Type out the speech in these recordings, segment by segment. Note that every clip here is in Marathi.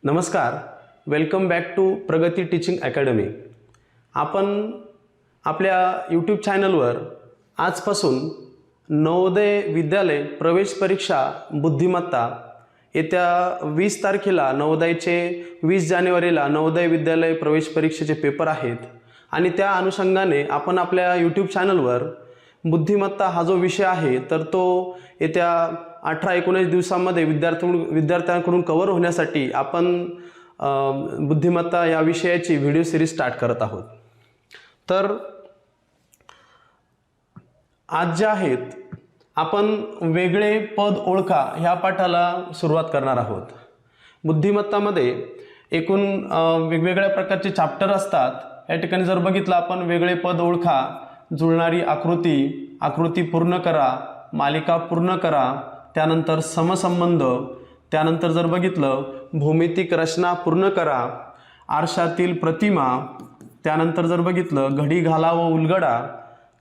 नमस्कार, वेलकम बॅक टू प्रगती टीचिंग अकॅडमी। आपण आपल्या यूट्यूब चॅनलवर आजपासून नवोदय विद्यालय प्रवेश परीक्षा बुद्धिमत्ता येत्या 20 तारखेला नवोदयचे 20 जानेवारीला नवोदय विद्यालय प्रवेश परीक्षेचे पेपर आहेत आणि त्या अनुषंगाने आपण आपल्या यूट्यूब चॅनलवर बुद्धिमत्ता हा जो विषय आहे तर तो येत्या 18-19 दिवसांमध्ये विद्यार्थ्यांकडून कव्हर होण्यासाठी आपण बुद्धिमत्ता या विषयाची व्हिडिओ सिरीज स्टार्ट करत आहोत। तर आज जे आहेत आपण वेगळे पद ओळखा ह्या पाठाला सुरुवात करणार आहोत। बुद्धिमत्तामध्ये एकूण वेगवेगळ्या प्रकारचे चॅप्टर असतात। या ठिकाणी जर बघितलं आपण वेगळे पद ओळखा, जुळणारी आकृती, आकृती पूर्ण करा, मालिका पूर्ण करा, त्यानंतर समसंबंध, त्यानंतर जर बघितलं भौमितिक रचना पूर्ण करा, आरशातील प्रतिमा, त्यानंतर जर बघितलं घडी घाला व उलगडा,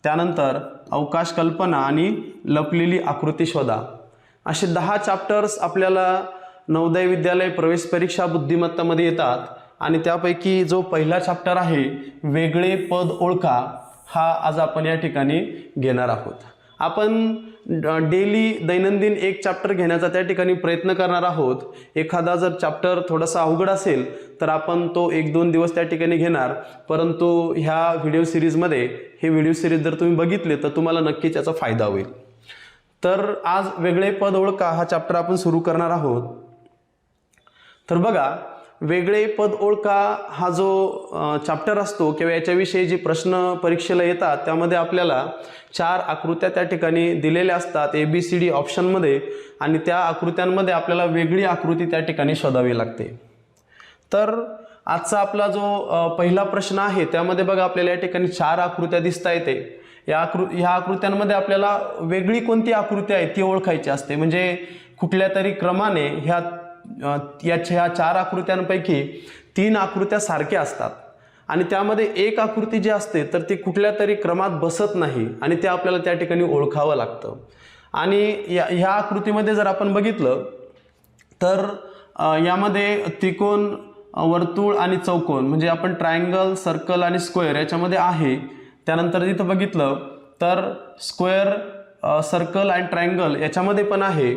त्यानंतर अवकाश कल्पना आणि लपलेली आकृती शोधा, असे 10 चॅप्टर्स आपल्याला नवोदय विद्यालय प्रवेश परीक्षा बुद्धिमत्तामध्ये येतात। आणि त्यापैकी जो पहिला चॅप्टर आहे वेगळे पद ओळखा हा आज आपण या ठिकाणी घेणार आहोत। आपण डेली दैनंदिन एक चॅप्टर घेण्याचा त्या ठिकाणी प्रयत्न करणार आहोत। एखादा जर चॅप्टर थोडासा अवघड असेल तर आपण तो 1-2 दिवस त्या ठिकाणी घेणार, परंतु ह्या व्हिडिओ सिरीजमध्ये हे व्हिडिओ सिरीज जर तुम्ही बघितले तर तुम्हाला नक्कीच याचा फायदा होईल। तर आज वेगळे पद ओळखा हा चॅप्टर आपण सुरू करणार आहोत। तर बघा, वेगळे पद ओळखा हा जो चॅप्टर असतो किंवा याच्याविषयी जे प्रश्न परीक्षेला येतात त्यामध्ये आपल्याला 4 आकृत्या त्या ठिकाणी दिलेल्या असतात ABCD ऑप्शनमध्ये, आणि त्या आकृत्यांमध्ये आपल्याला वेगळी आकृती त्या ठिकाणी शोधावी लागते। तर आजचा आपला जो पहिला प्रश्न आहे त्यामध्ये बघा आपल्याला या ठिकाणी 4 आकृत्या दिसता येते। ह्या आकृत्यांमध्ये आपल्याला वेगळी कोणती आकृती आहे ती ओळखायची असते, म्हणजे कुठल्या तरी क्रमाने ह्या 4 आकृत्यांपैकी 3 आकृत्या सारख्या असतात आणि त्यामध्ये एक आकृती जी असते तर ती कुठल्या तरी क्रमात बसत नाही आणि ते आपल्याला त्या ठिकाणी ओळखावं लागतं। आणि ह्या आकृतीमध्ये जर आपण बघितलं तर यामध्ये त्रिकोण, वर्तुळ आणि चौकोन, म्हणजे आपण ट्रायंगल, सर्कल आणि स्क्वेअर याच्यामध्ये आहे। त्यानंतर इथं बघितलं तर स्क्वेअर, सर्कल आणि ट्रायंगल याच्यामध्ये पण आहे।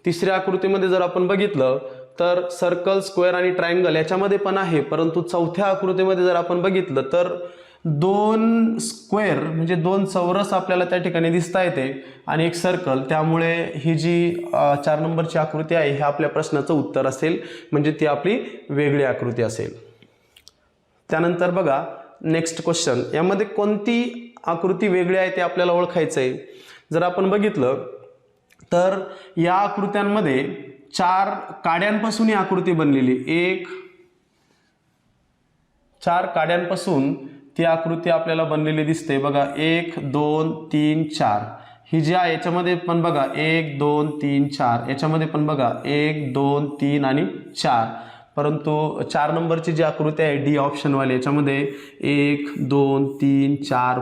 तिसऱ्या आकृतीमध्ये जर आपण बघितलं तर सर्कल, स्क्वेअर आणि ट्रायंगल याच्यामध्ये पण आहे, परंतु चौथ्या आकृतीमध्ये जर आपण बघितलं तर 2 स्क्वेअर म्हणजे 2 चौरस आपल्याला त्या ठिकाणी दिसता येते आणि एक सर्कल। त्यामुळे ही जी 4 नंबरची आकृती आहे हे आपल्या प्रश्नाचं उत्तर असेल, म्हणजे ती आपली वेगळी आकृती असेल। त्यानंतर बघा नेक्स्ट क्वेश्चन, यामध्ये कोणती आकृती वेगळी आहे ते आपल्याला ओळखायचं आहे। जर आपण बघितलं तर या आकृत्यांमध्ये 4 काड्यांपासून ही आकृती बनलेली, 4 काड्यांपासून ती आकृती आपल्याला बनलेली दिसते। बघा 1 2 3 4 ही जी आहे याच्यामध्ये पण बघा 1 2 3 4, याच्यामध्ये पण बघा 1 2 3 आणि 4, परंतु 4 नंबरची जी आकृती आहे डी ऑप्शनवाली याच्यामध्ये 1 2 3 4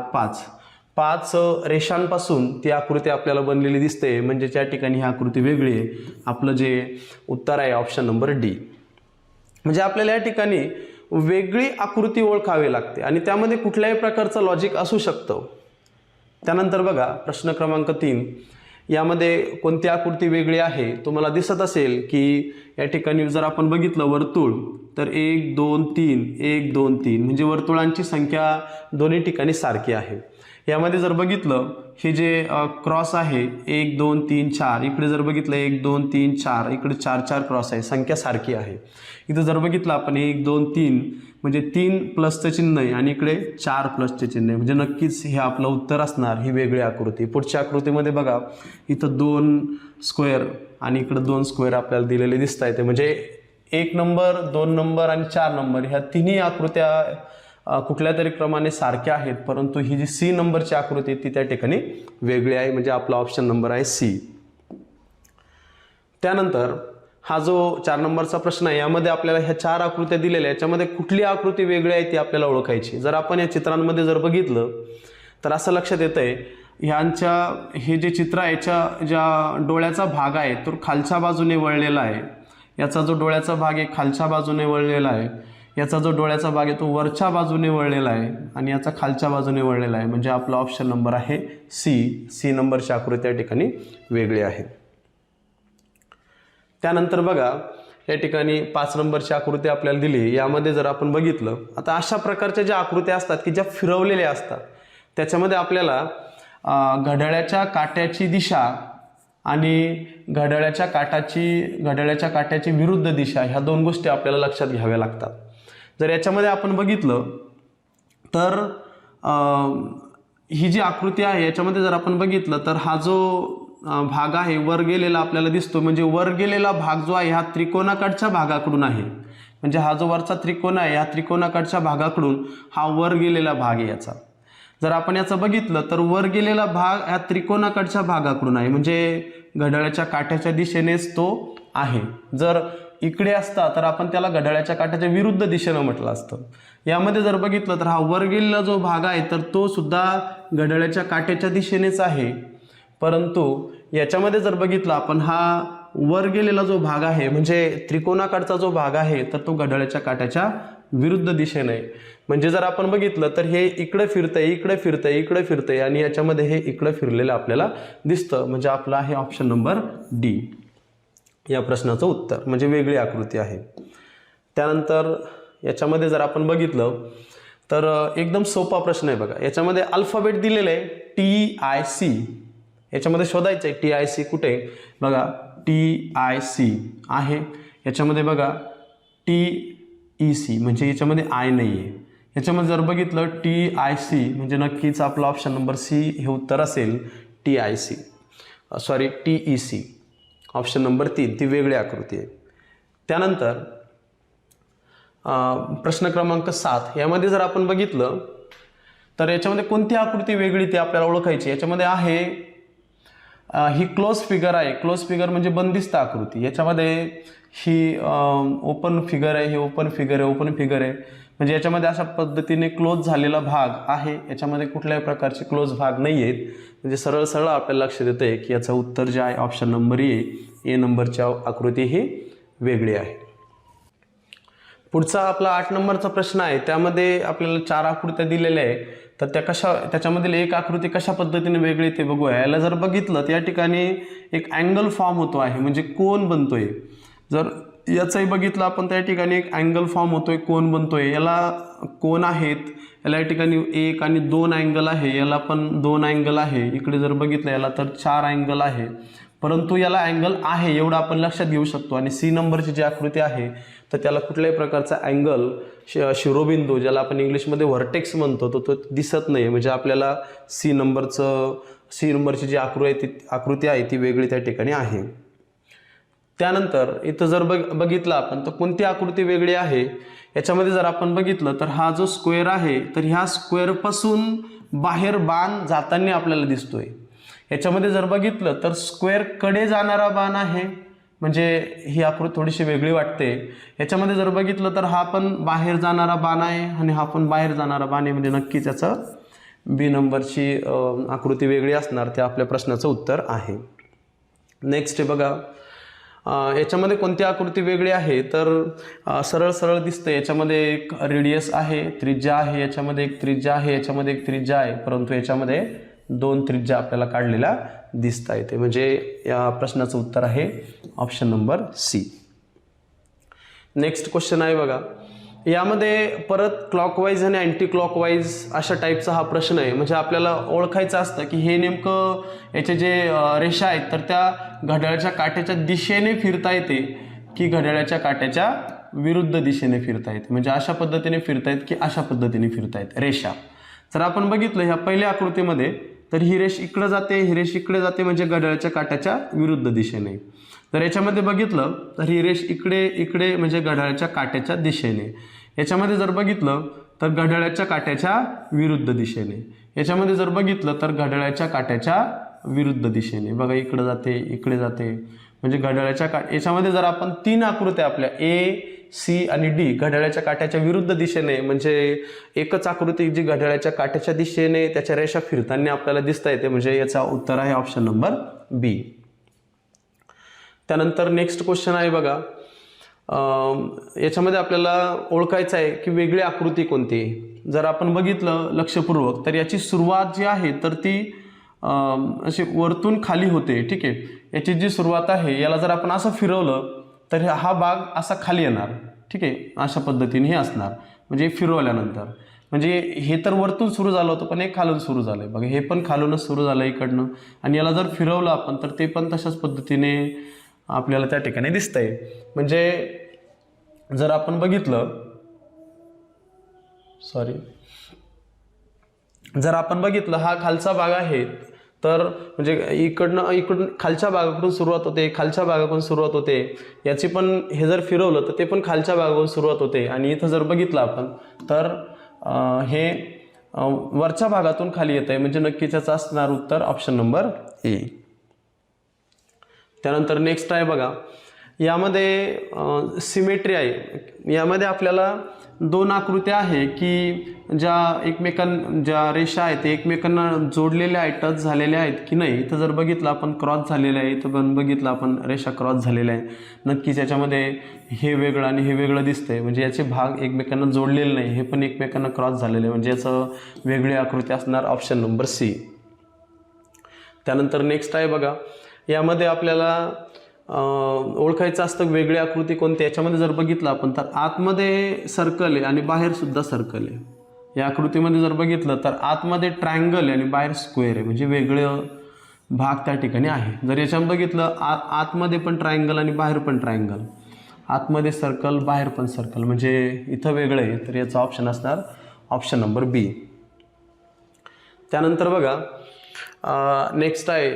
5 रेषांपासून ती आकृती आपल्याला बनलेली दिसते, म्हणजे त्या ठिकाणी ही आकृती वेगळी आहे। आपलं जे उत्तर आहे ऑप्शन नंबर डी। म्हणजे आपल्याला या ठिकाणी वेगळी आकृती ओळखावी लागते आणि त्यामध्ये कुठल्याही प्रकारचं लॉजिक असू शकतं। त्यानंतर बघा प्रश्न क्रमांक 3, यामध्ये कोणती आकृती वेगळी आहे तुम्हाला दिसत असेल की या ठिकाणी जर आपण बघितलं वर्तुळ तर 1 2 3 1 2 3, म्हणजे वर्तुळांची संख्या दोन्ही ठिकाणी सारखी आहे। यामध्ये जर बघितलं हे जे क्रॉस आहे 1 2 3 4, इकडे जर बघितलं 1 2 3 4, इकडे 4 क्रॉस आहे, संख्या सारखी आहे। इथं जर बघितलं आपण 1 2 3 म्हणजे 3 प्लसचं चिन्ह आहे आणि इकडे 4 प्लसचे चिन्ह आहे, म्हणजे नक्कीच हे आपलं उत्तर असणार ही वेगळी आकृती। पुढच्या आकृतीमध्ये बघा इथं 2 स्क्वेअर आणि इकडे 2 स्क्वेअर आपल्याला दिलेले दिसता येते, म्हणजे 1 नंबर, 2 नंबर आणि 4 नंबर ह्या तिन्ही आकृत्या कुठल्या तरी क्रमाने सारख्या आहेत, परंतु ही जी सी नंबरची आकृती ती त्या ठिकाणी वेगळी आहे, म्हणजे आपला ऑप्शन नंबर आहे सी। त्यानंतर हा जो 4 नंबरचा प्रश्न आहे यामध्ये आपल्याला ह्या 4 आकृत्या दिलेल्या याच्यामध्ये कुठली आकृती वेगळी आहे ती आपल्याला ओळखायची। जर आपण या चित्रांमध्ये जर बघितलं तर असं लक्षात येतंय ह्यांच्या हे जे चित्र आहे याच्या ज्या डोळ्याचा भाग आहे तो खालच्या बाजूने वळलेला आहे, याचा जो डोळ्याचा भाग आहे खालच्या बाजूने वळलेला आहे, याचा जो डोळ्याचा भाग आहे तो वरच्या बाजूने वळलेला आहे आणि याचा खालच्या बाजूने वळलेला आहे, म्हणजे आपला ऑप्शन नंबर आहे सी नंबरची आकृती या ठिकाणी वेगळी आहे. त्यानंतर बघा या ठिकाणी 5 नंबरची आकृती आपल्याला दिली. यामध्ये जर आपण बघितलं, आता अशा प्रकारच्या ज्या आकृत्या असतात की ज्या फिरवलेल्या असतात त्याच्यामध्ये आपल्याला घड्याळाच्या काट्याची दिशा आणि घड्याळाच्या काट्याची विरुद्ध दिशा ह्या 2 गोष्टी आपल्याला लक्षात घ्याव्या लागतात. जर याच्यामध्ये आपण बघितलं तर ही जी आकृती आहे याच्यामध्ये जर आपण बघितलं तर हा जो भाग आहे वर गेलेला आपल्याला दिसतो, म्हणजे वर गेलेला भाग जो आहे हा त्रिकोणाकडच्या भागाकडून आहे, म्हणजे हा जो वरचा त्रिकोण आहे ह्या त्रिकोणाकडच्या भागाकडून हा वर गेलेला भाग आहे याचा. जर आपण याचं बघितलं तर वर गेलेला भाग ह्या त्रिकोणाकडच्या भागाकडून आहे, म्हणजे घड्याळाच्या काट्याच्या दिशेनेच तो आहे. जर इकडे असता तर आपण त्याला घड्याळाच्या काट्याच्या विरुद्ध दिशेनं म्हटलं असतं. यामध्ये जर बघितलं तर हा वर गेलेला जो भाग आहे तर तो सुद्धा घड्याळाच्या काट्याच्या दिशेनेच आहे, परंतु याच्यामध्ये जर बघितलं आपण हा वर गेलेला जो भाग आहे म्हणजे त्रिकोणाकडचा जो भाग आहे तर तो घड्याळाच्या काट्याच्या विरुद्ध दिशेने. म्हणजे जर आपण बघितलं तर हे इकडे फिरतंय इकडे फिरतंय इकडे फिरतंय आणि याच्यामध्ये हे इकडे फिरलेलं आपल्याला दिसतं, म्हणजे आपला आहे ऑप्शन नंबर डी या प्रश्नाचं उत्तर, म्हणजे वेगळी आकृती आहे. त्यानंतर याच्यामध्ये जर आपण बघितलं तर एकदम सोपा प्रश्न आहे बघा. याच्यामध्ये अल्फाबेट दिलेलं आहे TIC, याच्यामध्ये शोधायचं आहे TIC कुठे. बघा TIC आहे, याच्यामध्ये बघा TEC म्हणजे याच्यामध्ये आय नाही आहे. याच्यामध्ये जर बघितलं TIC म्हणजे नक्कीच आपला ऑप्शन नंबर सी हे उत्तर असेल. TEC ऑप्शन नंबर 3 ती वेगळी आकृती आहे. त्यानंतर प्रश्न क्रमांक 7 यामध्ये जर आपण बघितलं तर याच्यामध्ये कोणती आकृती वेगळी ते आपल्याला ओळखायची. याच्यामध्ये आहे ही क्लोज फिगर आहे. क्लोज फिगर म्हणजे बंदिस्त आकृती. याच्यामध्ये ही ओपन फिगर आहे, ही ओपन फिगर आहे, ओपन फिगर आहे, म्हणजे याच्यामध्ये अशा पद्धतीने क्लोज झालेला भाग आहे, याच्यामध्ये कुठल्याही प्रकारचे क्लोज भाग नाही आहेत. म्हणजे सरळ सरळ आपल्याला लक्षात येतं आहे की याचं उत्तर जे आहे ऑप्शन नंबर ए नंबरची आकृती ही वेगळी आहे. पुढचा आपला 8 नंबरचा प्रश्न आहे. त्यामध्ये आपल्याला 4 आकृत्या दिलेल्या आहे, तर त्याच्यामधील एक आकृती कशा पद्धतीने वेगळी ते बघूया. याला जर बघितलं तर या ठिकाणी एक अँगल फॉर्म होतो आहे, म्हणजे कोन बनतोय. जर याचाही बघितलं आपण त्या ठिकाणी एक अँगल फॉर्म होतोय, कोन बनतोय. याला कोन आहेत, याला या ठिकाणी 1 आणि 2 अँगल आहे, याला पण 2 अँगल आहे. इकडे जर बघितलं याला तर 4 अँगल आहे, परंतु याला अँगल आहे एवढं आपण लक्षात घेऊ शकतो. आणि सी नंबरची जी आकृती आहे तर त्याला कुठल्याही प्रकारचा अँगल शिरोबिंदू ज्याला आपण इंग्लिशमध्ये व्हर्टेक्स म्हणतो तो दिसत नाही, म्हणजे आपल्याला सी नंबरची जी आकृती आहे ती वेगळी त्या ठिकाणी आहे. त्यानंतर इथं जर बघितलं आपण तर कोणती आकृती वेगळी आहे. याच्यामध्ये जर आपण बघितलं तर हा जो स्क्वेअर आहे तर ह्या स्क्वेअरपासून बाहेर बाण जाताना आपल्याला दिसतोय. याच्यामध्ये जर बघितलं तर स्क्वेअर कडे जाणारा बाण आहे, म्हणजे ही आकृती थोडीशी वेगळी वाटते. याच्यामध्ये जर बघितलं तर हा पण बाहेर जाणारा बाण आहे आणि हा पण बाहेर जाणारा बाण आहे, म्हणजे नक्कीच याचं बी नंबरची आकृती वेगळी असणार, ते आपल्या प्रश्नाचं उत्तर आहे. नेक्स्ट आहे बघा, याच्यामध्ये कोणती आकृती वेगळी आहे तर सरळ सरळ दिसते. याच्यामध्ये एक रेडियस आहे, त्रिज्या आहे, याच्यामध्ये एक त्रिज्या आहे, याच्यामध्ये एक त्रिज्या आहे, परंतु याच्यामध्ये 2 त्रिज्या आपल्याला काढलेल्या दिसता येते, म्हणजे या प्रश्नाचं उत्तर आहे option number C. Next question आहे बघा. यामध्ये परत क्लॉकवाईज आणि अँटी क्लॉकवाईज अशा टाईपचा हा प्रश्न आहे. म्हणजे आपल्याला ओळखायचं असतं की हे नेमकं याचे जे रेषा आहेत तर त्या घड्याळाच्या काट्याच्या दिशेने फिरता येते की घड्याळाच्या काट्याच्या विरुद्ध दिशेने फिरता येते, म्हणजे अशा पद्धतीने फिरतायत की अशा पद्धतीने फिरतायत रेषा. जर आपण बघितलं ह्या पहिल्या आकृतीमध्ये तर ही रेष इकडे जाते, ही रेष इकडे जाते, म्हणजे घड्याळाच्या काट्याच्या विरुद्ध दिशेने. तर याच्यामध्ये बघितलं तर ही रेष इकडे इकडे म्हणजे घड्याळाच्या काट्याच्या दिशेने. याच्यामध्ये जर बघितलं तर घड्याळाच्या काट्याच्या विरुद्ध दिशेने. याच्यामध्ये जर बघितलं तर घड्याळाच्या काट्याच्या विरुद्ध दिशेने. बघा इकडे जाते इकडे जाते, म्हणजे घड्याळाच्या याच्यामध्ये जर आपण 3 आकृत्या आपल्या ए सी आणि डी घड्याळाच्या काट्याच्या विरुद्ध दिशेने, म्हणजे एकच आकृती जी घड्याळाच्या काट्याच्या दिशेने त्याच्या रेषा फिरताना आपल्याला दिसता येते, म्हणजे याचा उत्तर आहे ऑप्शन नंबर बी. त्यानंतर नेक्स्ट क्वेश्चन आहे बघा. याच्यामध्ये आपल्याला ओळखायचं आहे की वेगळी आकृती कोणती आहे. जर आपण बघितलं लक्षपूर्वक तर याची सुरुवात जी आहे तर ती अशी वरतून खाली होते. ठीक आहे, याची जी सुरुवात आहे याला जर आपण असं फिरवलं तर हा भाग असा खाली येणार. ठीक आहे, अशा पद्धतीने हे असणार, म्हणजे फिरवल्यानंतर म्हणजे हे तर वरतून सुरू झालं होतं पण हे खालून सुरू झालंय बघा, हे पण खालूनच सुरू झालं इकडनं, आणि याला जर फिरवलं आपण तर ते पण तशाच पद्धतीने आपल्याला त्या ठिकाणी दिसतंय. म्हणजे जर आपण बघितलं जर आपण बघितलं हा खालचा भाग आहे तर म्हणजे इकडून खालच्या भागाकडून सुरुवात होते, खालच्या भागाकडून सुरुवात होते, याची पण हे जर फिरवलं तर ते पण खालच्या भागाकडून सुरुवात होते, आणि इथं जर बघितलं आपण तर हे वरच्या भागातून खाली येत आहे, म्हणजे नक्कीच याचं असणार उत्तर ऑप्शन नंबर ए. त्यानंतर नेक्स्ट आहे बघा, यामध्ये सिमेट्री आहे. यामध्ये आपल्याला दोन आकृत्या आहे की ज्या रेषा आहेत ते एकमेकांना जोडलेल्या आहेत, टच झालेल्या आहेत की नाही. इथं जर बघितलं आपण क्रॉस झालेलं आहे, इथं पण बघितलं आपण रेषा क्रॉस झालेल्या आहे. नक्कीच याच्यामध्ये हे वेगळं आणि हे वेगळं दिसतंय, म्हणजे याचे भाग एकमेकांना जोडलेले नाही, हे पण एकमेकांना क्रॉस झालेले आहे, म्हणजे याचं वेगळी आकृती असणार ऑप्शन नंबर सी. त्यानंतर नेक्स्ट आहे बघा, यामध्ये आपल्याला ओळखायचं असतं वेगळी आकृती कोणती. याच्यामध्ये जर बघितलं आपण तर आतमध्ये सर्कल आहे आणि बाहेर सुद्धा सर्कल आहे. या आकृतीमध्ये जर बघितलं तर आतमध्ये ट्रायंगल आहे आणि बाहेर स्क्वेअर आहे, म्हणजे वेगळे भाग त्या ठिकाणी आहे. जर याच्यामध्ये बघितलं आतमध्ये पण ट्रायंगल आणि बाहेर पण ट्रायंगल, आतमध्ये सर्कल बाहेर पण सर्कल, म्हणजे इथं वेगळं आहे, तर याचा ऑप्शन असणार ऑप्शन नंबर बी. त्यानंतर बघा नेक्स्ट आहे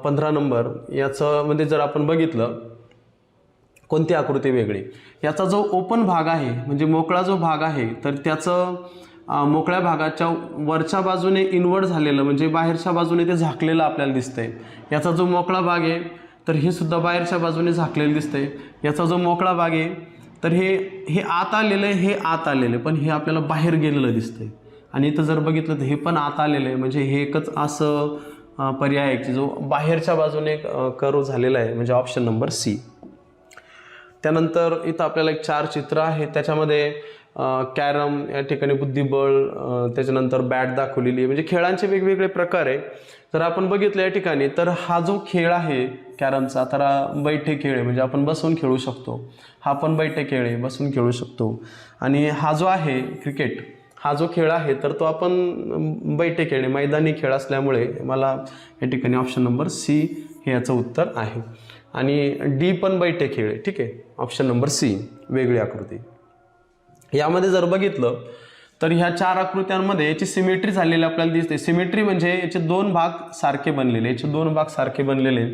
15 नंबर. याचं मध्ये जर आपण बघितलं कोणती आकृती वेगळी, याचा जो ओपन भाग आहे म्हणजे मोकळा जो भाग आहे तर त्याचं मोकळ्या भागाच्या वरच्या बाजूने इन्वर्ट झालेलं म्हणजे बाहेरच्या बाजूने ते झाकलेलं आपल्याला दिसतंय. याचा जो मोकळा भाग आहे तर हे सुद्धा बाहेरच्या बाजूने झाकलेलं दिसतंय. याचा जो मोकळा भाग आहे तर हे आत आलेलं आहे, हे आत आलेलं आहे, पण हे आपल्याला बाहेर गेलेलं दिसतंय. आणि इथं जर बघितलं तर हे पण आत आलेलं आहे, म्हणजे हे एकच असं पर्याय आहे की जो बाहेरच्या बाजूने कर्व झालेला आहे, म्हणजे ऑप्शन नंबर सी. त्यानंतर इथं आपल्याला एक 4 चित्र आहे, त्याच्यामध्ये कॅरम या ठिकाणी बुद्धिबळ, त्याच्यानंतर बॅट दाखवलेली आहे, म्हणजे खेळांचे वेगवेगळे प्रकार आहे. जर आपण बघितलं या ठिकाणी तर हा जो खेळ आहे कॅरमचा तर बैठे खेळ आहे, म्हणजे आपण बसून खेळू शकतो. हा पण बैठे खेळ आहे, बसून खेळू शकतो. आणि हा जो आहे क्रिकेट, हा जो खेळ आहे तर तो आपण बैठे खेळ, मैदानी खेळ असल्यामुळे मला या ठिकाणी ऑप्शन नंबर सी हे याचं उत्तर आहे. आणि डी पण बैठे खेळ आहे. ठीक आहे, ऑप्शन नंबर सी वेगळी आकृती. यामध्ये जर बघितलं तर ह्या 4 आकृत्यांमध्ये याची सिमेट्री झालेली आपल्याला दिसते. सिमेट्री म्हणजे याचे 2 भाग सारखे बनलेले, याचे 2 भाग सारखे बनलेले.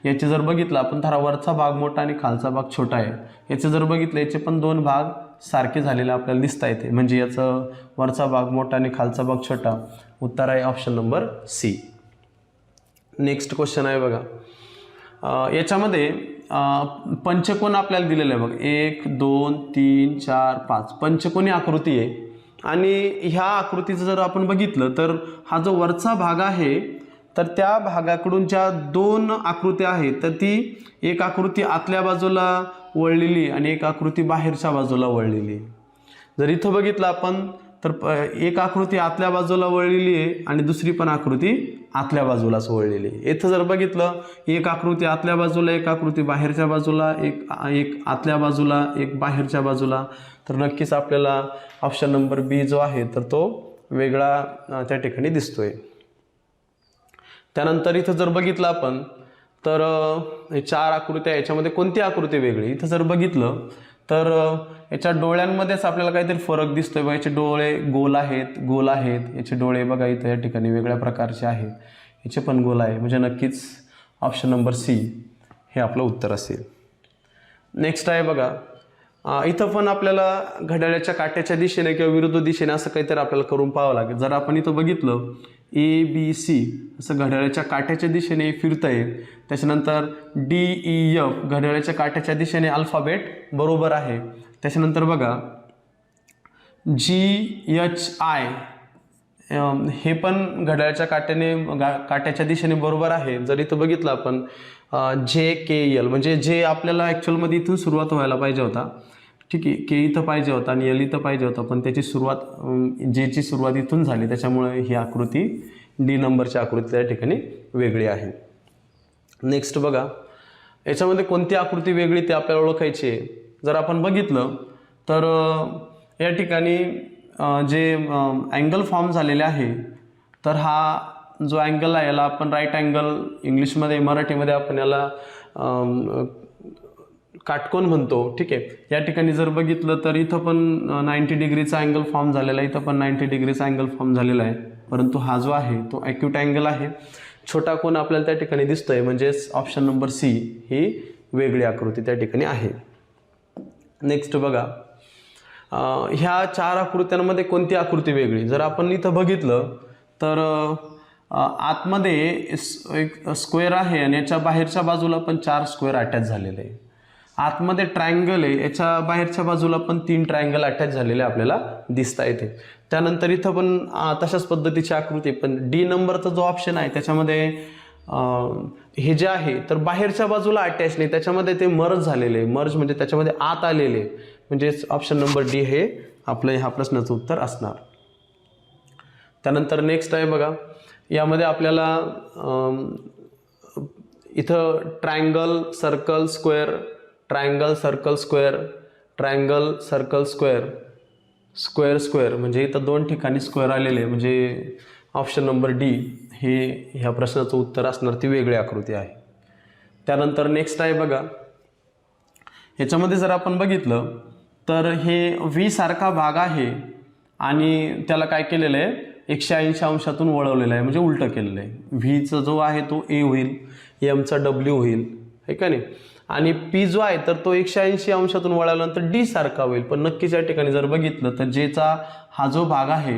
याचे जर बघितलं आपण तर वरचा भाग मोठा आणि खालचा भाग छोटा आहे. याचे जर बघितलं याचे पण 2 भाग सारखे झालेले आपल्याला दिसता येते, म्हणजे याचं वरचा भाग मोठा आणि खालचा भाग छोटा. उत्तर आहे option number C. Next question आहे बघा, याच्यामध्ये पंचकोन आपल्याला दिलेलं आहे बघ, 1 2 3 4 5 पंचकोनी आकृती आहे. आणि ह्या आकृतीचं जर आपण बघितलं तर हा जो वरचा भाग आहे तर त्या भागाकडून ज्या 2 आकृत्या आहेत तर ती एक आकृती आतल्या बाजूला वळलेली आणि एक आकृती बाहेरच्या बाजूला वळलेली. जर इथं बघितलं आपण तर एक आकृती आतल्या बाजूला वळलेली आहे आणि दुसरी पण आकृती आतल्या बाजूलाच वळलेली आहे. इथं जर बघितलं एक आकृती आतल्या बाजूला, एक आकृती बाहेरच्या बाजूला, एक आतल्या बाजूला, एक बाहेरच्या बाजूला, तर नक्कीच आपल्याला ऑप्शन नंबर बी जो आहे तर तो वेगळा त्या ठिकाणी दिसतोय. त्यानंतर इथं जर बघितलं आपण तर हे 4 आकृत्या, याच्यामध्ये कोणती आकृती वेगळी. इथं जर बघितलं तर याच्या डोळ्यांमध्येच आपल्याला काहीतरी फरक दिसतोय बघा. याचे डोळे गोल आहेत, याचे डोळे बघा इथं या ठिकाणी वेगळ्या प्रकारचे आहेत, याचे पण गोल आहे, म्हणजे नक्कीच ऑप्शन नंबर सी हे आपलं उत्तर असेल. नेक्स्ट आहे बघा, इथं पण आपल्याला घड्याळाच्या काट्याच्या दिशेने किंवा विरुद्ध दिशेने असं काहीतरी आपल्याला करून पाहावं लागेल. जर आपण इथं बघितलं ABC असं घड्याळाच्या काट्याच्या दिशेने फिरत आहे, त्याच्यानंतर DEF घड्याळाच्या काट्याच्या दिशेने अल्फाबेट बरोबर आहे. त्याच्यानंतर बघा GHI हे पण घड्याळाच्या काट्याच्या दिशेने बरोबर आहे. जर इथं बघितलं आपण जे के एल, म्हणजे जे आपल्याला ॲक्च्युअलमध्ये इथून सुरुवात व्हायला पाहिजे होता, ठीक आहे, के इथं पाहिजे होता आणि एल इथं पाहिजे होता, पण त्याची सुरुवात जेची सुरुवात इथून झाली, त्याच्यामुळे ही आकृती डी नंबरची आकृती त्या ठिकाणी वेगळी आहे. नेक्स्ट बघा, याच्यामध्ये कोणती आकृती वेगळी ते आपल्याला ओळखायची आहे. जर आपण बघितलं तर या ठिकाणी जे अँगल फॉर्म झालेले आहे, तर हा जो अँगल आहे याला आपण राईट अँगल, इंग्लिशमध्ये मराठीमध्ये आपण याला काटकोन म्हणतो. ठीक आहे, या ठिकाणी जर बघितलं तर इथं पण 90 डिग्रीचा अँगल फॉर्म झालेला आहे, इथं पण 90 डिग्रीचा अँगल फॉर्म झालेला आहे, परंतु हा जो आहे तो ॲक्यूट अँगल आहे. छोटा कोन आपल्याला त्या ठिकाणी दिसतोय, म्हणजेच ऑप्शन नंबर सी ही वेगळी आकृती त्या ठिकाणी आहे. नेक्स्ट बघा, ह्या 4 आकृत्यांमध्ये कोणती आकृती वेगळी. जर आपण इथं बघितलं तर आतमध्ये एक स्क्वेअर आहे आणि याच्या बाहेरच्या बाजूला पण 4 स्क्वेअर अटॅच झालेले आहे. आतमध्ये ट्रायंगल आहे, याच्या बाहेरच्या बाजूला पण 3 ट्रायंगल अटॅच झालेले आपल्याला दिसता येते. त्यानंतर इथं पण तशाच पद्धतीची आकृती, पण डी नंबरचा जो ऑप्शन आहे त्याच्यामध्ये हे जे आहे तर बाहेरच्या बाजूला अटॅच नाही, त्याच्यामध्ये ते मर्ज झालेले, मर्ज म्हणजे त्याच्यामध्ये आत आलेले, म्हणजेच ऑप्शन नंबर डी हे आपलं ह्या प्रश्नाचं उत्तर असणार. त्यानंतर नेक्स्ट आहे बघा, यामध्ये आपल्याला इथं triangle circle square, triangle circle square, triangle circle square, square square, म्हणजे इथं 2 ठिकाणी स्क्वेअर आलेले, म्हणजे ऑप्शन नंबर डी हे ह्या प्रश्नाचं उत्तर असणार, ती वेगळी आकृती आहे. त्यानंतर नेक्स्ट आहे बघा, ह्याच्यामध्ये जर आपण बघितलं तर हे व्ही सारखा भाग आहे आणि त्याला काय केलेलं आहे, 180 अंशातून वळवलेलं आहे, म्हणजे उलटं केलेलं आहे. व्हीचा जो आहे तो ए होईल, एमचा डब्ल्यू होईल, आहे का नाही, आणि पी जो आहे तर तो 180 अंशातून वळवल्यानंतर डी सारखा होईल. पण नक्कीच या ठिकाणी जर बघितलं तर जेचा हा जो भाग आहे,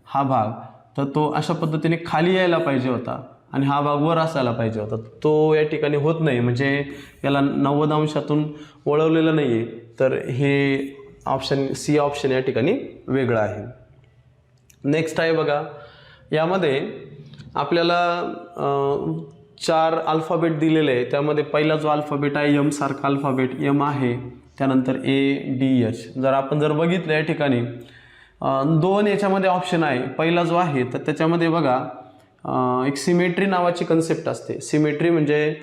हा भाग तर तो अशा पद्धतीने खाली यायला पाहिजे होता आणि हा भाग वर असायला पाहिजे होता, तो या ठिकाणी होत नाही, म्हणजे याला 90 अंशातून वळवलेलं नाही आहे, तर हे ऑप्शन सी ऑप्शन या ठिकाणी वेगळं आहे. नेक्स्ट आहे बघा, यामध्ये आपल्याला 4 अल्फाबेट दिलेले आहे, त्यामध्ये पहिला जो अल्फाबेट आहे एम सारखा अल्फाबेट एम आहे, त्यानंतर ए डी एच. जर बघितलं या ठिकाणी 2 याच्यामध्ये ऑप्शन आहे. पहिला जो आहे तर त्याच्यामध्ये बघा एक सिमेट्री नावाची कन्सेप्ट असते. सिमेट्री म्हणजे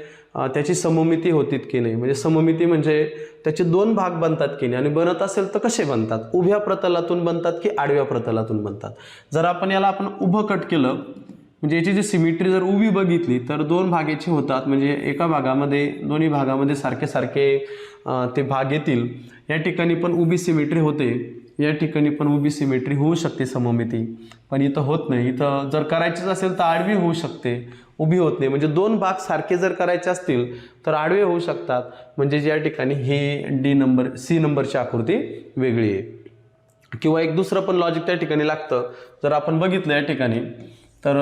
त्याची सममिती होतीत की नाही, म्हणजे सममिती म्हणजे त्याचे 2 भाग बनतात की नाही, आणि बनत असेल तर कसे बनतात, उभ्या प्रतलातून बनतात की आडव्या प्रतलातून बनतात. जर आपण याला उभं कट केलं, म्हणजे याची जी सिमेट्री जर उभी बघितली तर 2 भाग याचे होतात, म्हणजे एका भागामध्ये दोन्ही भागामध्ये सारखे सारखे ते भाग येतील. या ठिकाणी पण उभी सिमेट्री होते, या ठिकाणी पण उभी सिमेट्री होऊ शकते सममिती, पण इथं होत नाही. इथं जर करायचीच असेल तर आडवी होऊ शकते, उभी होत नाही. म्हणजे 2 भाग सारखे जर करायचे असतील तर आडवे होऊ शकतात, म्हणजे या ठिकाणी ही डी नंबर सी नंबरची आकृती वेगळी आहे. किंवा एक दुसरं पण लॉजिक त्या ठिकाणी लागतं. जर आपण बघितलं या ठिकाणी तर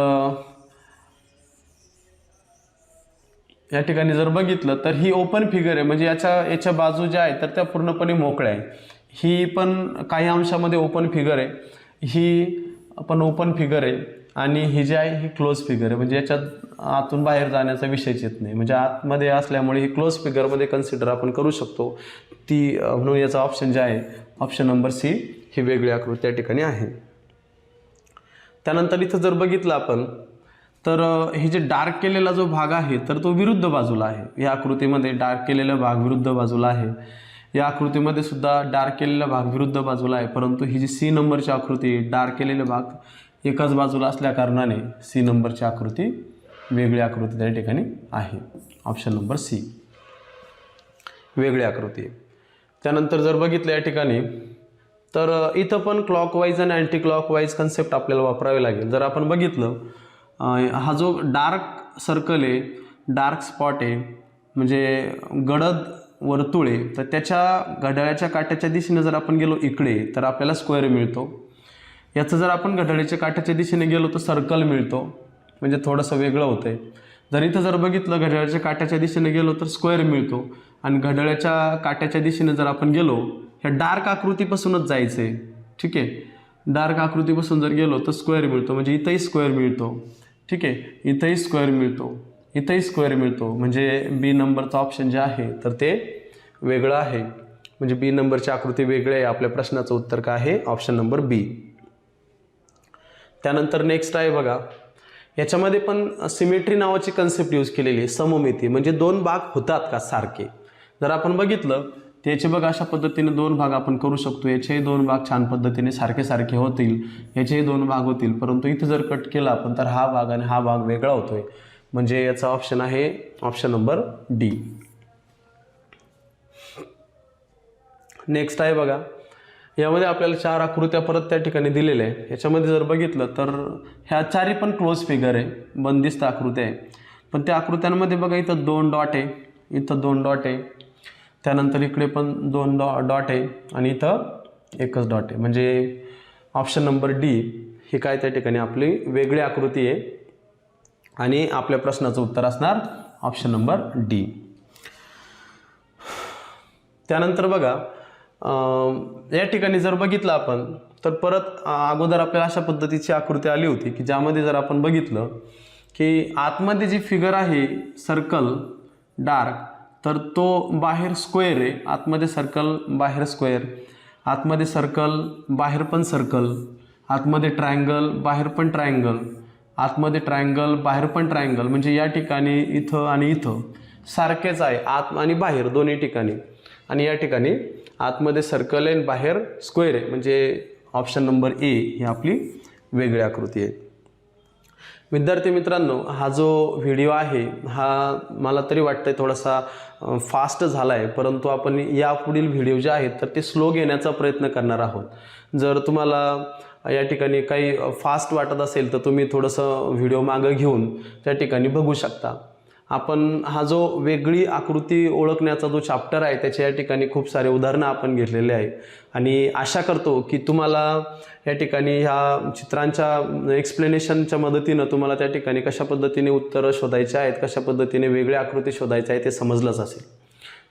या ठिकाणी जर बघितलं तर ही ओपन फिगर आहे, म्हणजे याच्या बाजू ज्या आहेत तर त्या पूर्णपणे मोकळ्या आहे. ही पण काही अंशामध्ये ओपन फिगर आहे, ही पण ओपन फिगर आहे, आणि ही जी आहे ही क्लोज फिगर आहे, म्हणजे याच्यात आतून बाहेर जाण्याचा विषयच येत नाही, म्हणजे आतमध्ये असल्यामुळे ही क्लोज फिगरमध्ये कन्सिडर आपण करू शकतो ती, म्हणून याचा ऑप्शन जे आहे ऑप्शन नंबर सी ही वेगळी आकृती त्या ठिकाणी आहे. त्यानंतर इथं जर बघितलं आपण तर हे जे डार्क केलेला जो भाग आहे तर तो विरुद्ध बाजूला आहे. या आकृतीमध्ये डार्क केलेला भाग विरुद्ध बाजूला आहे, या आकृतीमध्ये सुद्धा डार्क केलेला भाग विरुद्ध बाजूला आहे, परंतु ही जी सी नंबरची आकृती डार्क केलेला भाग एकाच बाजूला असल्या कारणाने सी नंबरची आकृती वेगळी आकृती त्या ठिकाणी आहे. ऑप्शन नंबर सी वेगळी आकृती. त्यानंतर जर बघितलं या ठिकाणी तर इथं पण क्लॉकवाईज आणि अँटी क्लॉकवाईज कन्सेप्ट आपल्याला वापरावे लागेल. जर आपण बघितलं हा जो डार्क सर्कल आहे, डार्क स्पॉट आहे, म्हणजे गडद वर्तुळ आहे, तर त्याच्या घड्याळाच्या काट्याच्या दिशेने जर आपण गेलो इकडे तर आपल्याला स्क्वेअर मिळतो. याचं जर आपण घड्याळाच्या काट्याच्या दिशेने गेलो तर सर्कल मिळतो, म्हणजे थोडंसं वेगळं होतं आहे. जर इथं जर बघितलं घड्याळाच्या काट्याच्या दिशेने गेलो तर स्क्वेअर मिळतो, आणि घड्याळाच्या काट्याच्या दिशेने जर आपण गेलो ह्या डार्क आकृतीपासूनच जायचं आहे. ठीक आहे, डार्क आकृतीपासून जर गेलो तर स्क्वेअर मिळतो, म्हणजे इथंही स्क्वेअर मिळतो. ठीक आहे, इथंही स्क्वेअर मिळतो, इथंही स्क्वेअर मिळतो, म्हणजे बी नंबरचं ऑप्शन जे आहे तर ते वेगळं आहे, म्हणजे बी नंबरची आकृती वेगळी आहे. आपल्या प्रश्नाचं उत्तर काय आहे? ऑप्शन नंबर बी. त्यानंतर नेक्स्ट आहे बघा, याच्यामध्ये पण सिमेट्री नावाची कन्सेप्ट यूज केलेली आहे. सममिती म्हणजे दोन भाग होतात का सारखे. जर आपण बघितलं त्याचे बघा अशा पद्धतीने दोन भाग आपण करू शकतो. याचेही दोन भाग छान पद्धतीने सारखे सारखे होतील, याचेही दोन भाग होतील, परंतु इथे जर कट केला आपण तर हा भाग आणि हा भाग वेगळा होतोय, म्हणजे याचा ऑप्शन आहे ऑप्शन नंबर डी. नेक्स्ट आहे बघा, यामध्ये आपल्याला 4 आकृत्या परत त्या ठिकाणी दिलेल्या आहे. याच्यामध्ये जर बघितलं तर ह्या चारही पण क्लोज फिगर आहे, बंदिस्त आकृत्या आहे. पण त्या आकृत्यांमध्ये बघा इथं 2 डॉट आहे, इथं 2 डॉट आहे, त्यानंतर इकडे पण 2 डॉट आहे आणि इथं एकच डॉट आहे, म्हणजे ऑप्शन नंबर डी ही काय त्या ठिकाणी आपली वेगळी आकृती आहे आणि आपल्या प्रश्नाचं उत्तर असणार ऑप्शन नंबर डी. त्यानंतर बघा या ठिकाणी जर बघितलं आपण तर परत अगोदर आपल्याला अशा पद्धतीची आकृती आली होती की ज्यामध्ये जर आपण बघितलं की आतमध्ये जी फिगर आहे सर्कल डार्क, तर तो बाहेर स्क्वेअर आहे, आतमध्ये सर्कल बाहेर स्क्वेअर, आतमध्ये सर्कल बाहेर पण सर्कल, आतमध्ये ट्रायंगल बाहेर पण ट्रायंगल, आतमध्ये ट्रायंगल बाहेर पण ट्रायंगल, म्हणजे या ठिकाणी इथं आणि इथं सारखेच आहे, आत आणि बाहेर दोन्ही ठिकाणी. आणि या ठिकाणी आतमध्ये सर्कल आहे, बाहेर स्क्वेअर आहे, म्हणजे ऑप्शन नंबर ए ही आपली वेगळी आकृती आहे. विद्यार्थी मित्रांनो, हा जो व्हिडिओ आहे हा मला तरी वाटतंय थोडासा फास्ट झाला आहे, परंतु आपण यापुढील व्हिडिओ जे आहेत तर ते स्लो घेण्याचा प्रयत्न करणार आहोत. जर तुम्हाला या ठिकाणी काही फास्ट वाटत असेल तर तुम्ही थोडंसं व्हिडिओ मागं घेऊन त्या ठिकाणी बघू शकता. आपण हा जो वेगळी आकृती ओळखण्याचा जो चॅप्टर आहे त्याच्या या ठिकाणी खूप सारे उदाहरणं आपण घेतलेले आहे आणि आशा करतो की तुम्हाला या ठिकाणी ह्या चित्रांच्या एक्सप्लेनेशनच्या मदतीनं तुम्हाला त्या ठिकाणी कशा पद्धतीने उत्तरं शोधायचे आहेत, कशा पद्धतीने वेगळी आकृती शोधायची आहे ते समजलंच असेल.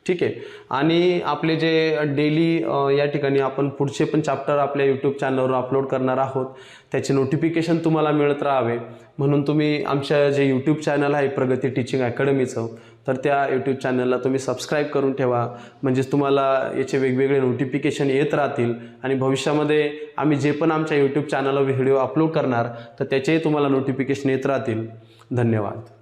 ठीक आहे. आणि आपले जे डेली या ठिकाणी आपण पुढचे पण चॅप्टर आपल्या यूट्यूब चॅनलवर अपलोड करणार आहोत, त्याचे नोटिफिकेशन तुम्हाला मिळत राहावे म्हणून तुम्ही आमच्या जे यूट्यूब चॅनल आहे प्रगती टीचिंग अकॅडमीचं, तर त्या यूट्यूब चॅनलला तुम्ही सबस्क्राईब करून ठेवा, म्हणजेच तुम्हाला याचे वेगवेगळे नोटिफिकेशन येत राहतील आणि भविष्यामध्ये आम्ही जे पण आमच्या यूट्यूब चॅनलवर व्हिडिओ अपलोड करणार तर त्याचेही तुम्हाला नोटिफिकेशन येत राहतील. धन्यवाद.